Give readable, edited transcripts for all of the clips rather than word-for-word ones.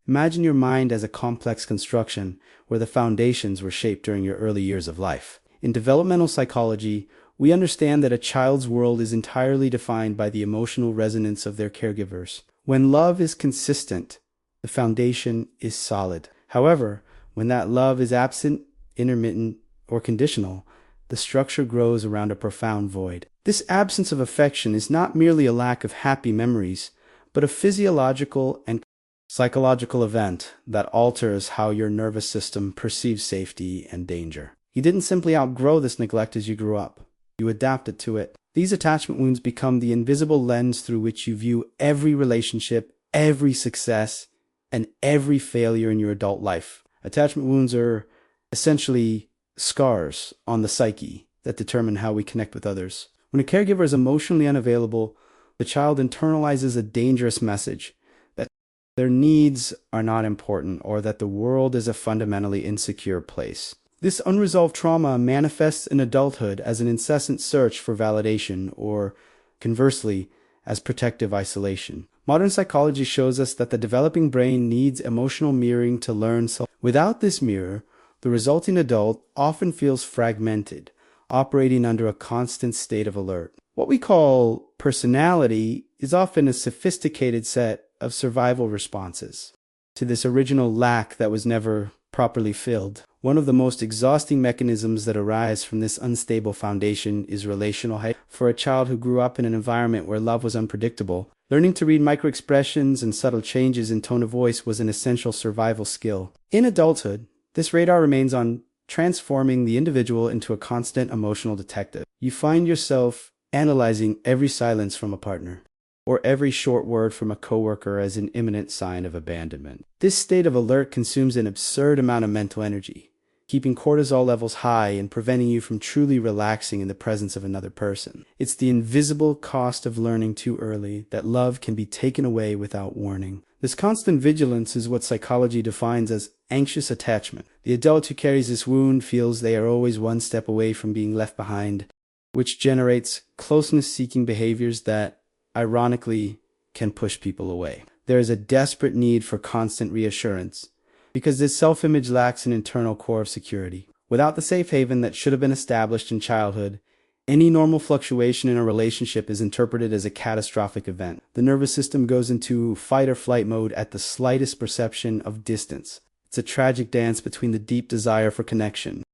Imagine your mind as a complex construction where the foundations were shaped during your early years of life. In developmental psychology, we understand that a child's world is entirely defined by the emotional resonance of their caregivers. When love is consistent, the foundation is solid. However, when that love is absent, intermittent, or conditional, the structure grows around a profound void. This absence of affection is not merely a lack of happy memories, but a physiological and psychological event that alters how your nervous system perceives safety and danger. You didn't simply outgrow this neglect as you grew up. You adapted to it. These attachment wounds become the invisible lens through which you view every relationship, every success, and every failure in your adult life. Attachment wounds are essentially scars on the psyche that determine how we connect with others. When a caregiver is emotionally unavailable, the child internalizes a dangerous message that their needs are not important or that the world is a fundamentally insecure place. This unresolved trauma manifests in adulthood as an incessant search for validation or, conversely, as protective isolation. Modern psychology shows us that the developing brain needs emotional mirroring to learn self. Without this mirror, the resulting adult often feels fragmented, operating under a constant state of alert. What we call personality is often a sophisticated set of survival responses to this original lack that was never properly filled. One of the most exhausting mechanisms that arise from this unstable foundation is relational height. For a child who grew up in an environment where love was unpredictable, learning to read microexpressions and subtle changes in tone of voice was an essential survival skill. In adulthood, this radar remains on transforming the individual into a constant emotional detective. You find yourself analyzing every silence from a partner or every short word from a coworker as an imminent sign of abandonment. This state of alert consumes an absurd amount of mental energy, keeping cortisol levels high and preventing you from truly relaxing in the presence of another person. It's the invisible cost of learning too early that love can be taken away without warning. This constant vigilance is what psychology defines as anxious attachment. The adult who carries this wound feels they are always one step away from being left behind, which generates closeness-seeking behaviors that, ironically, can push people away. There is a desperate need for constant reassurance, because this self-image lacks an internal core of security. Without the safe haven that should have been established in childhood, any normal fluctuation in a relationship is interpreted as a catastrophic event. The nervous system goes into fight or flight mode at the slightest perception of distance. It's a tragic dance between the deep desire for connection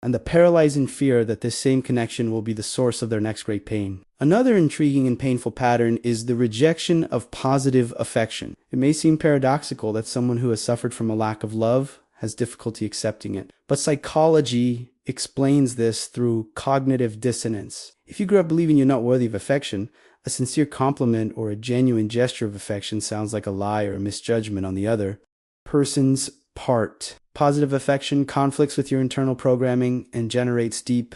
and the paralyzing fear that this same connection will be the source of their next great pain. Another intriguing and painful pattern is the rejection of positive affection. It may seem paradoxical that someone who has suffered from a lack of love has difficulty accepting it, but psychology explains this through cognitive dissonance. If you grew up believing you're not worthy of affection, a sincere compliment or a genuine gesture of affection sounds like a lie or a misjudgment on the other person's part. Positive affection conflicts with your internal programming and generates deep,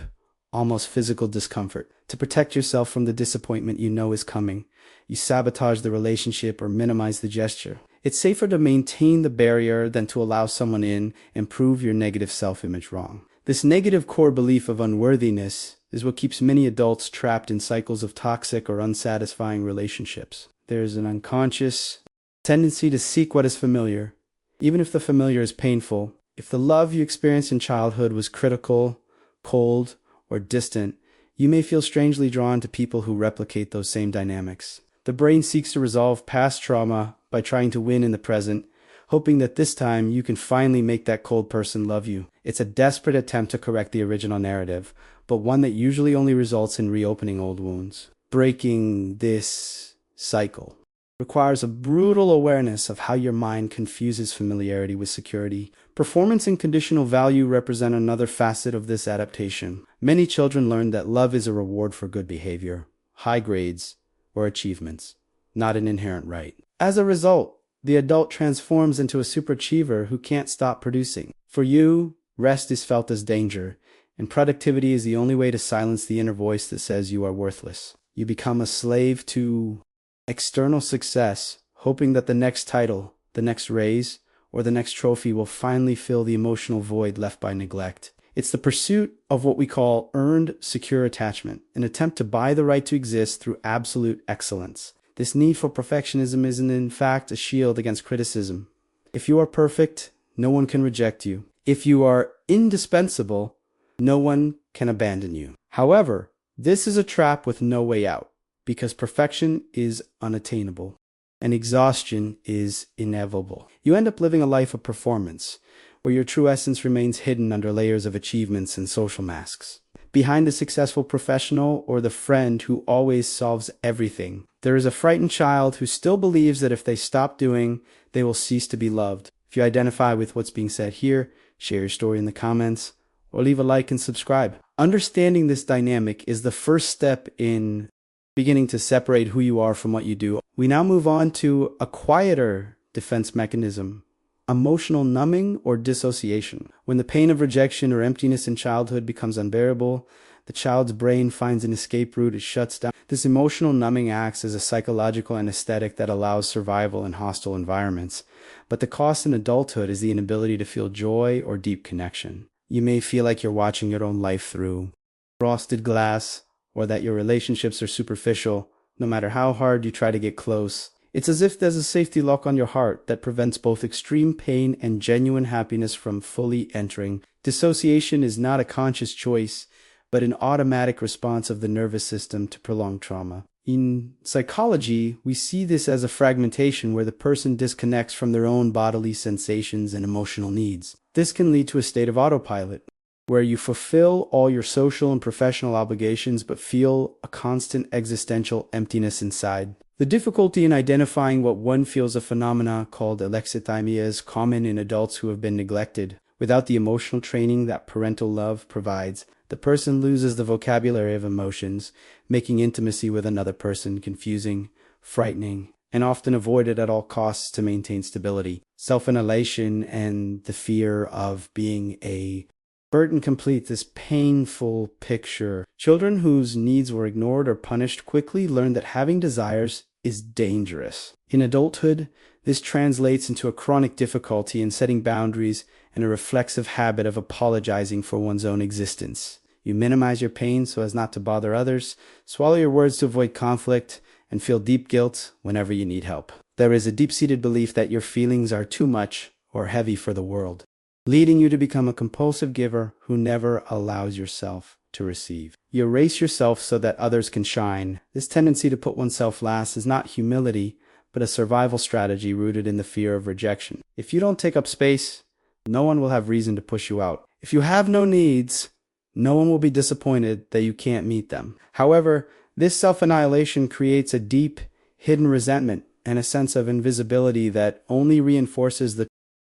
almost physical discomfort. To protect yourself from the disappointment you know is coming, you sabotage the relationship or minimize the gesture. It's safer to maintain the barrier than to allow someone in and prove your negative self-image wrong. This negative core belief of unworthiness is what keeps many adults trapped in cycles of toxic or unsatisfying relationships. There's an unconscious tendency to seek what is familiar, even if the familiar is painful. If the love you experienced in childhood was critical, cold, or distant, you may feel strangely drawn to people who replicate those same dynamics. The brain seeks to resolve past trauma by trying to win in the present, hoping that this time you can finally make that cold person love you. It's a desperate attempt to correct the original narrative, but one that usually only results in reopening old wounds. Breaking this cycle requires a brutal awareness of how your mind confuses familiarity with security. Performance and conditional value represent another facet of this adaptation. Many children learn that love is a reward for good behavior, high grades, or achievements, not an inherent right. As a result, the adult transforms into a superachiever who can't stop producing. For you, rest is felt as danger, and productivity is the only way to silence the inner voice that says you are worthless. You become a slave to external success, hoping that the next title, the next raise, or the next trophy will finally fill the emotional void left by neglect. It's the pursuit of what we call earned secure attachment, an attempt to buy the right to exist through absolute excellence. This need for perfectionism isn't in fact a shield against criticism, If you are perfect, no one can reject you. If you are indispensable, no one can abandon you. However, this is a trap with no way out, because perfection is unattainable and exhaustion is inevitable. You end up living a life of performance, where your true essence remains hidden under layers of achievements and social masks. Behind the successful professional or the friend who always solves everything, there is a frightened child who still believes that if they stop doing, they will cease to be loved. If you identify with what's being said here, share your story in the comments or leave a like and subscribe. Understanding this dynamic is the first step in beginning to separate who you are from what you do. We now move on to a quieter defense mechanism: emotional numbing or dissociation. When the pain of rejection or emptiness in childhood becomes unbearable, the child's brain finds an escape route. It shuts down. This emotional numbing acts as a psychological anesthetic that allows survival in hostile environments. But the cost in adulthood is the inability to feel joy or deep connection. You may feel like you're watching your own life through frosted glass, or that your relationships are superficial, no matter how hard you try to get close. It's as if there's a safety lock on your heart that prevents both extreme pain and genuine happiness from fully entering. Dissociation is not a conscious choice, but an automatic response of the nervous system to prolonged trauma. In psychology, we see this as a fragmentation where the person disconnects from their own bodily sensations and emotional needs. This can lead to a state of autopilot, where you fulfill all your social and professional obligations but feel a constant existential emptiness inside. The difficulty in identifying what one feels, a phenomena called alexithymia, is common in adults who have been neglected. Without the emotional training that parental love provides, the person loses the vocabulary of emotions, making intimacy with another person confusing, frightening, and often avoided at all costs to maintain stability. Self-annihilation and the fear of being a burden complete this painful picture. Children whose needs were ignored or punished quickly learn that having desires is dangerous. In adulthood, this translates into a chronic difficulty in setting boundaries and a reflexive habit of apologizing for one's own existence. You minimize your pain so as not to bother others, swallow your words to avoid conflict, and feel deep guilt whenever you need help. There is a deep-seated belief that your feelings are too much or heavy for the world, leading you to become a compulsive giver who never allows yourself to receive. You erase yourself so that others can shine. This tendency to put oneself last is not humility, but a survival strategy rooted in the fear of rejection. If you don't take up space, no one will have reason to push you out. If you have no needs, no one will be disappointed that you can't meet them. However, this self-annihilation creates a deep, hidden resentment and a sense of invisibility that only reinforces the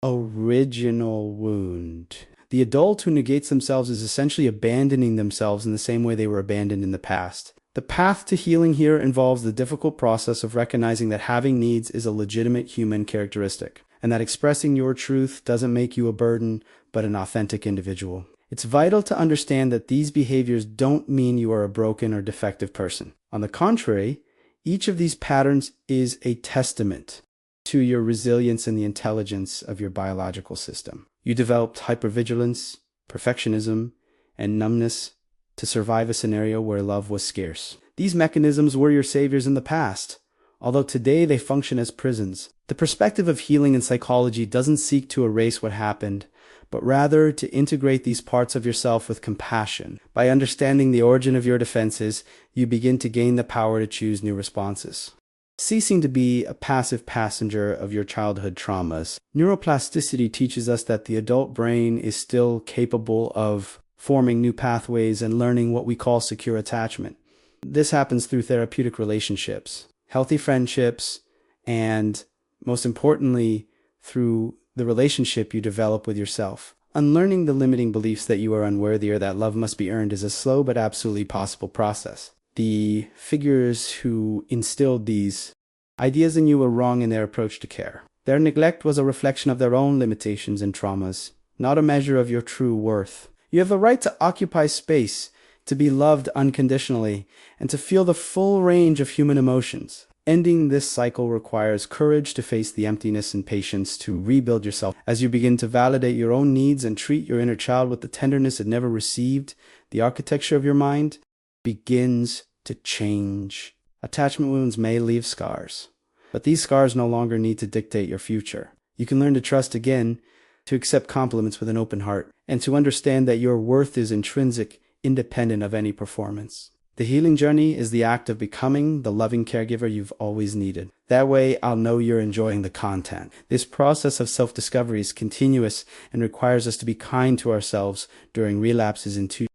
original wound. The adult who negates themselves is essentially abandoning themselves in the same way they were abandoned in the past. The path to healing here involves the difficult process of recognizing that having needs is a legitimate human characteristic, and that expressing your truth doesn't make you a burden, but an authentic individual. It's vital to understand that these behaviors don't mean you are a broken or defective person. On the contrary, each of these patterns is a testament to your resilience and the intelligence of your biological system. You developed hypervigilance, perfectionism, and numbness to survive a scenario where love was scarce. These mechanisms were your saviors in the past, although today they function as prisons. The perspective of healing in psychology doesn't seek to erase what happened, but rather to integrate these parts of yourself with compassion. By understanding the origin of your defenses, you begin to gain the power to choose new responses. Ceasing to be a passive passenger of your childhood traumas. Neuroplasticity teaches us that the adult brain is still capable of forming new pathways and learning what we call secure attachment. This happens through therapeutic relationships, healthy friendships, and most importantly, through the relationship you develop with yourself. Unlearning the limiting beliefs that you are unworthy or that love must be earned is a slow but absolutely possible process. The figures who instilled these ideas in you were wrong in their approach to care. Their neglect was a reflection of their own limitations and traumas, not a measure of your true worth. You have the right to occupy space, to be loved unconditionally, and to feel the full range of human emotions. Ending this cycle requires courage to face the emptiness and patience to rebuild yourself. As you begin to validate your own needs and treat your inner child with the tenderness it never received, the architecture of your mind begins to change. Attachment wounds may leave scars, but these scars no longer need to dictate your future. You can learn to trust again, to accept compliments with an open heart, and to understand that your worth is intrinsic, independent of any performance. The healing journey is the act of becoming the loving caregiver you've always needed. That way, I'll know you're enjoying the content. This process of self-discovery is continuous and requires us to be kind to ourselves during relapses into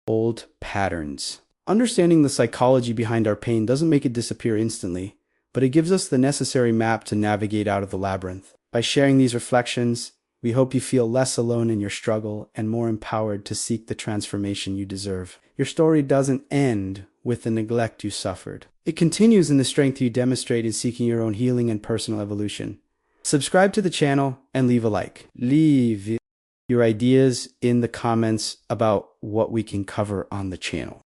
old patterns. Understanding the psychology behind our pain doesn't make it disappear instantly, but it gives us the necessary map to navigate out of the labyrinth. By sharing these reflections, we hope you feel less alone in your struggle and more empowered to seek the transformation you deserve. Your story doesn't end with the neglect you suffered. It continues in the strength you demonstrate in seeking your own healing and personal evolution. Subscribe to the channel and leave a like. Leave your ideas in the comments about what we can cover on the channel.